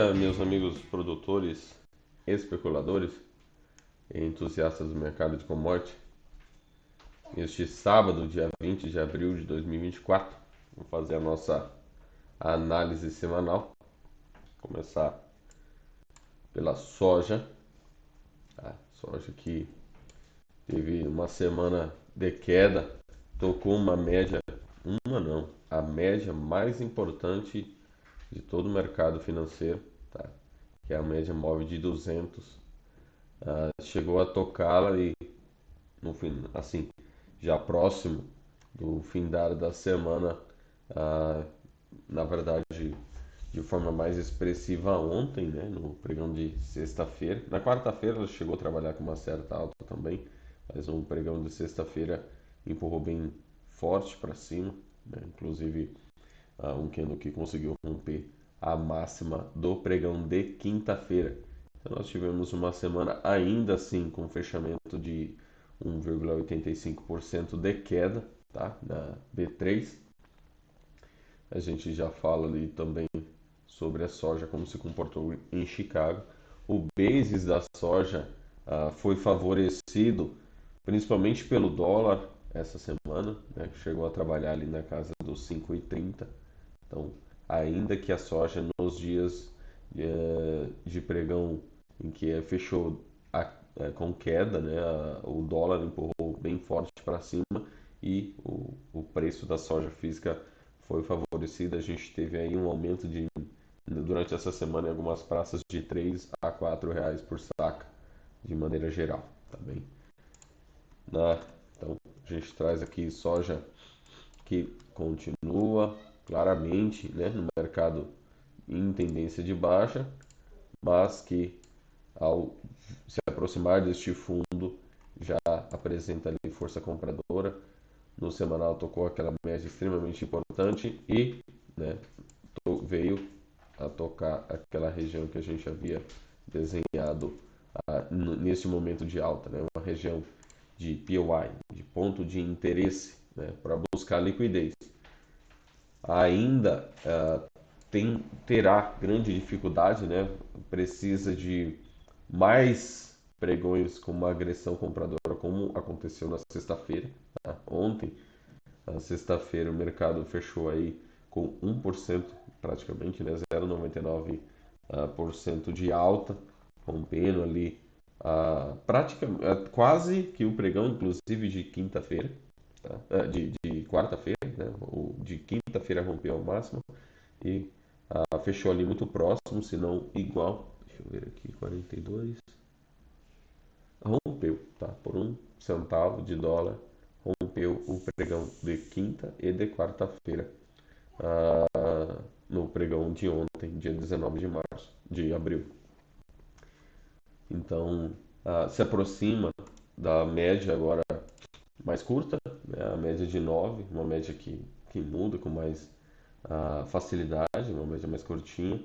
dia, meus amigos produtores, especuladores e entusiastas do mercado de commodity. Este sábado, dia 20 de abril de 2024, vamos fazer a nossa análise semanal. Começar pela soja, soja que teve uma semana de queda, tocou uma média, a média mais importante de todo o mercado financeiro, tá? Que é a média móvel de 200. Chegou a tocá-la e no fim, assim, já próximo do findar da semana, ah, na verdade, de forma mais expressiva ontem, né, no pregão de sexta-feira. Na quarta-feira ela chegou a trabalhar com uma certa alta também, mas no pregão de sexta-feira empurrou bem forte para cima, né, inclusive um candle que conseguiu romper a máxima do pregão de quinta-feira. Então nós tivemos uma semana ainda assim com fechamento de 1,85% de queda, tá? Na B3. A gente já fala ali também sobre a soja, como se comportou em Chicago. O basis da soja foi favorecido principalmente pelo dólar essa semana, né, que chegou a trabalhar ali na casa dos 5,30. Então, ainda que a soja nos dias de pregão em que fechou com queda, né, o dólar empurrou bem forte para cima e o preço da soja física foi favorecido. A gente teve aí um aumento durante essa semana em algumas praças de 3 a 4 reais por saca, de maneira geral, tá bem? Então, a gente traz aqui soja que continua claramente, né, no mercado em tendência de baixa, mas que ao se aproximar deste fundo já apresenta ali força compradora. No semanal tocou aquela média extremamente importante e, né, veio a tocar aquela região que a gente havia desenhado nesse momento de alta, né, uma região de POI, de ponto de interesse, né, para buscar liquidez. Ainda terá grande dificuldade, né? Precisa de mais pregões com uma agressão compradora, como aconteceu na sexta-feira. Tá? Ontem, na sexta-feira, o mercado fechou aí com 1%, praticamente, né? 0,99% de alta, rompendo ali quase que o pregão, inclusive de quinta-feira, tá? De quarta-feira, né? O de quinta-feira rompeu ao máximo e fechou ali muito próximo, se não igual. Deixa eu ver aqui, 42. Rompeu, tá? Por 1 centavo de dólar, rompeu o pregão de quinta e de quarta-feira, no pregão de ontem, dia 19 de março, de abril. Então, se aproxima da média agora mais curta, né? A média de 9, uma média que muda com mais facilidade, uma média mais curtinha,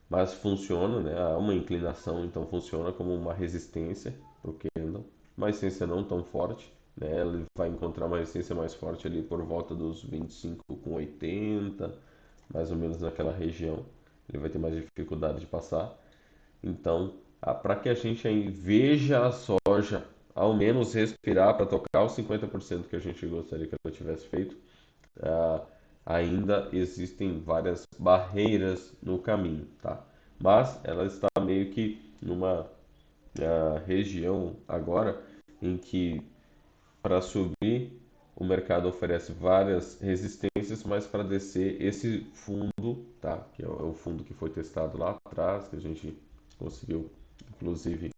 mas funciona, né? Há uma inclinação, então funciona como uma resistência para o candle, uma resistência não tão forte, né? Ele vai encontrar uma resistência mais forte ali por volta dos 25,80, mais ou menos naquela região. Ele vai ter mais dificuldade de passar. Então, para que a gente aí veja a soja ao menos respirar para tocar os 50% que a gente gostaria que ela tivesse feito, ah, ainda existem várias barreiras no caminho, tá? Mas ela está meio que numa região agora em que para subir o mercado oferece várias resistências, mas para descer esse fundo, tá? Que é o fundo que foi testado lá atrás, que a gente conseguiu inclusive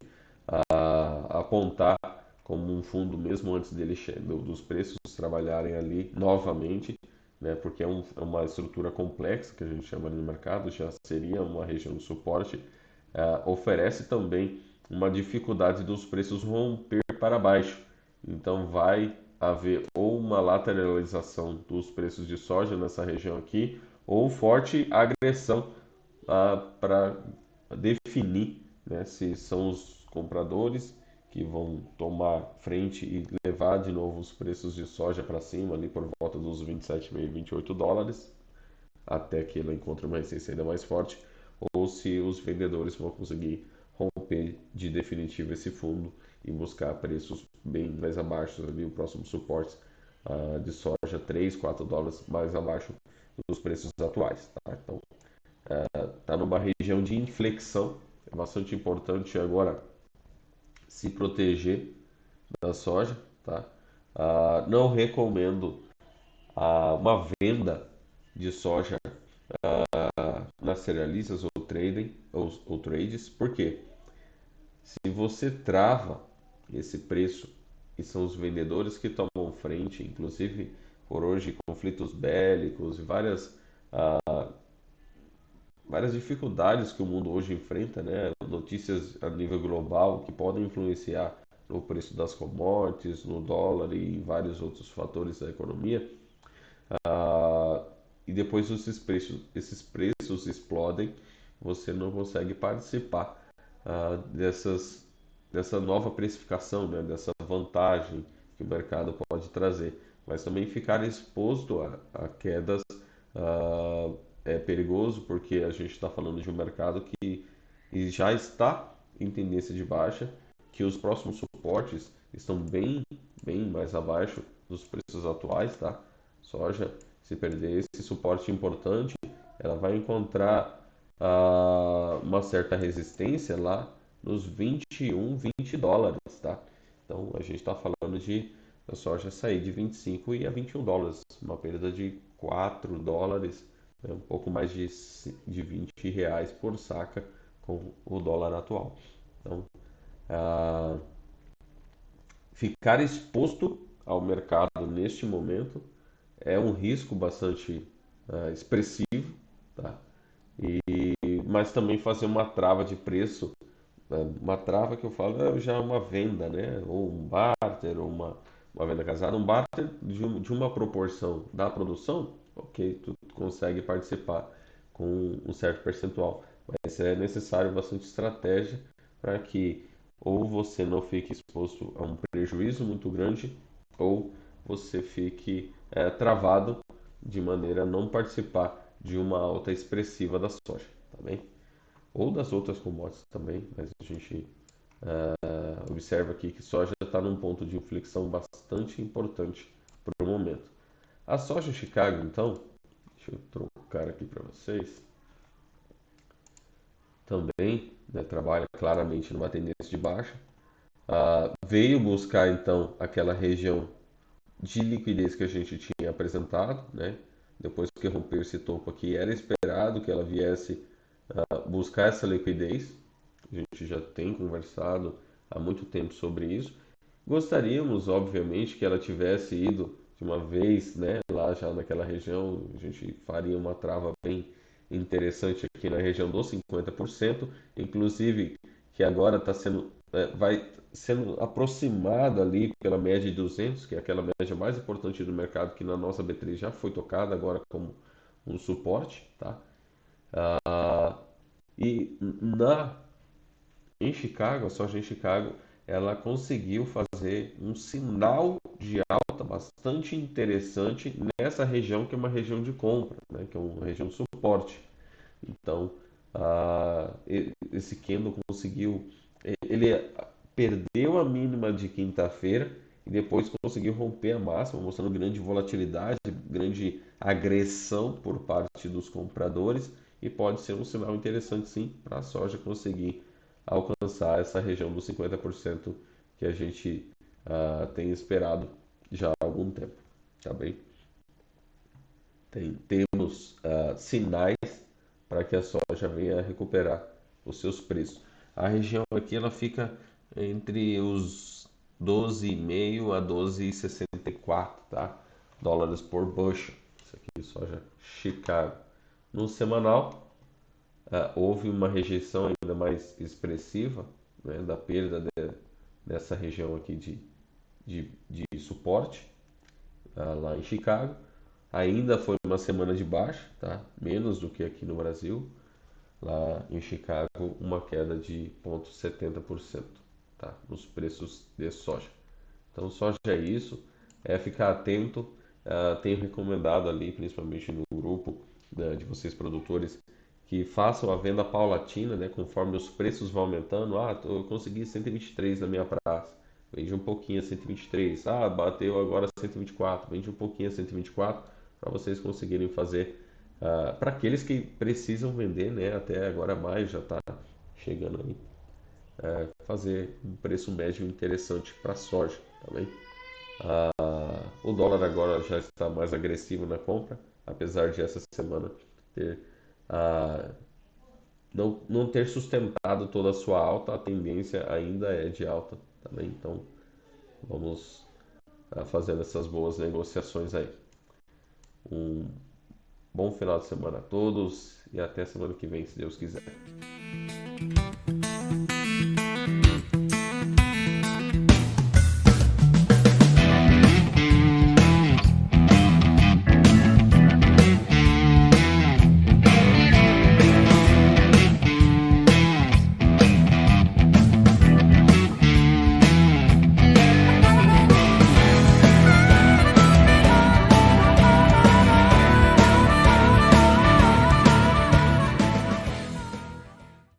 apontar como um fundo mesmo antes dos preços trabalharem ali novamente, né, porque é uma estrutura complexa que a gente chama no mercado, já seria uma região de suporte, oferece também uma dificuldade dos preços romper para baixo. Então vai haver ou uma lateralização dos preços de soja nessa região aqui, ou forte agressão para definir, né, se são os compradores que vão tomar frente e levar de novo os preços de soja para cima, ali por volta dos 27,5, 28 dólares, até que ela encontre uma resistência ainda mais forte, ou se os vendedores vão conseguir romper de definitivo esse fundo e buscar preços bem mais abaixo ali, o próximo suporte de soja 3, 4 dólares mais abaixo dos preços atuais, tá? Então, está numa região de inflexão, é bastante importante agora se proteger da soja, tá? Não recomendo uma venda de soja nas cerealistas ou trading ou trades, porque se você trava esse preço e são os vendedores que tomam frente, inclusive por hoje conflitos bélicos e várias dificuldades que o mundo hoje enfrenta, né? Notícias a nível global que podem influenciar no preço das commodities, no dólar e em vários outros fatores da economia. E depois esses preços explodem, você não consegue participar dessa nova precificação, né? Dessa vantagem que o mercado pode trazer. Mas também ficar exposto a quedas é perigoso, porque a gente está falando de um mercado que já está em tendência de baixa, que os próximos suportes estão bem mais abaixo dos preços atuais, tá? Soja, se perder esse suporte importante, ela vai encontrar uma certa resistência lá nos 21, 20 dólares, tá? Então a gente está falando de a soja sair de 25 e a 21 dólares, uma perda de 4 dólares, né? Um pouco mais de 20 reais por saca com o dólar atual. Então, ah, ficar exposto ao mercado neste momento é um risco bastante expressivo, tá? Mas também fazer uma trava de preço, né? Uma trava que eu falo é já uma venda, né? Ou um barter, ou uma venda casada. Um barter de uma proporção da produção, ok, tu consegue participar com um certo percentual. Mas é necessário bastante estratégia para que ou você não fique exposto a um prejuízo muito grande, ou você fique travado de maneira a não participar de uma alta expressiva da soja, tá bem? Ou das outras commodities também, mas a gente observa aqui que soja está num ponto de inflexão bastante importante para o momento. A soja Chicago, então, deixa eu trocar aqui para vocês, também, né, trabalha claramente numa tendência de baixa. Veio buscar então aquela região de liquidez que a gente tinha apresentado, né? Depois que rompeu esse topo aqui, era esperado que ela viesse buscar essa liquidez. A gente já tem conversado há muito tempo sobre isso. Gostaríamos, obviamente, que ela tivesse ido de uma vez, né, lá já naquela região. A gente faria uma trava bem interessante aqui na região dos 50%, inclusive que agora está sendo, vai sendo aproximado ali pela média de 200, que é aquela média mais importante do mercado, que na nossa B3 já foi tocada agora como um suporte, tá? E em Chicago, a soja em Chicago, ela conseguiu fazer um sinal de alta bastante interessante nessa região que é uma região de compra, né, que é uma região de suporte. Então, esse candle conseguiu, ele perdeu a mínima de quinta-feira e depois conseguiu romper a máxima, mostrando grande volatilidade, grande agressão por parte dos compradores, e pode ser um sinal interessante sim para a soja conseguir alcançar essa região dos 50% que a gente tem esperado já há algum tempo, tá bem? Temos sinais para que a soja venha a recuperar os seus preços. A região aqui ela fica entre os 12,5 a 12,64, tá? Dólares por bushel. Isso aqui soja Chicago. No semanal, houve uma rejeição ainda mais expressiva, né, da perda dessa região aqui de suporte lá em Chicago. Ainda foi uma semana de baixa, tá? Menos do que aqui no Brasil. Lá em Chicago, uma queda de 0,70%, tá? Nos preços de soja. Então, soja é isso, é ficar atento. Tenho recomendado ali, principalmente no grupo, né, de vocês produtores, que façam a venda paulatina, né, conforme os preços vão aumentando. Eu consegui 123 na minha praça, vende um pouquinho a 123. Bateu agora 124, vende um pouquinho a 124, para vocês conseguirem fazer, para aqueles que precisam vender, né, até agora maio já está chegando aí, fazer um preço médio interessante para soja também. O dólar agora já está mais agressivo na compra, apesar de essa semana ter, ah, não ter sustentado toda a sua alta, a tendência ainda é de alta também. Então vamos fazendo essas boas negociações aí. Um bom final de semana a todos e até semana que vem, se Deus quiser.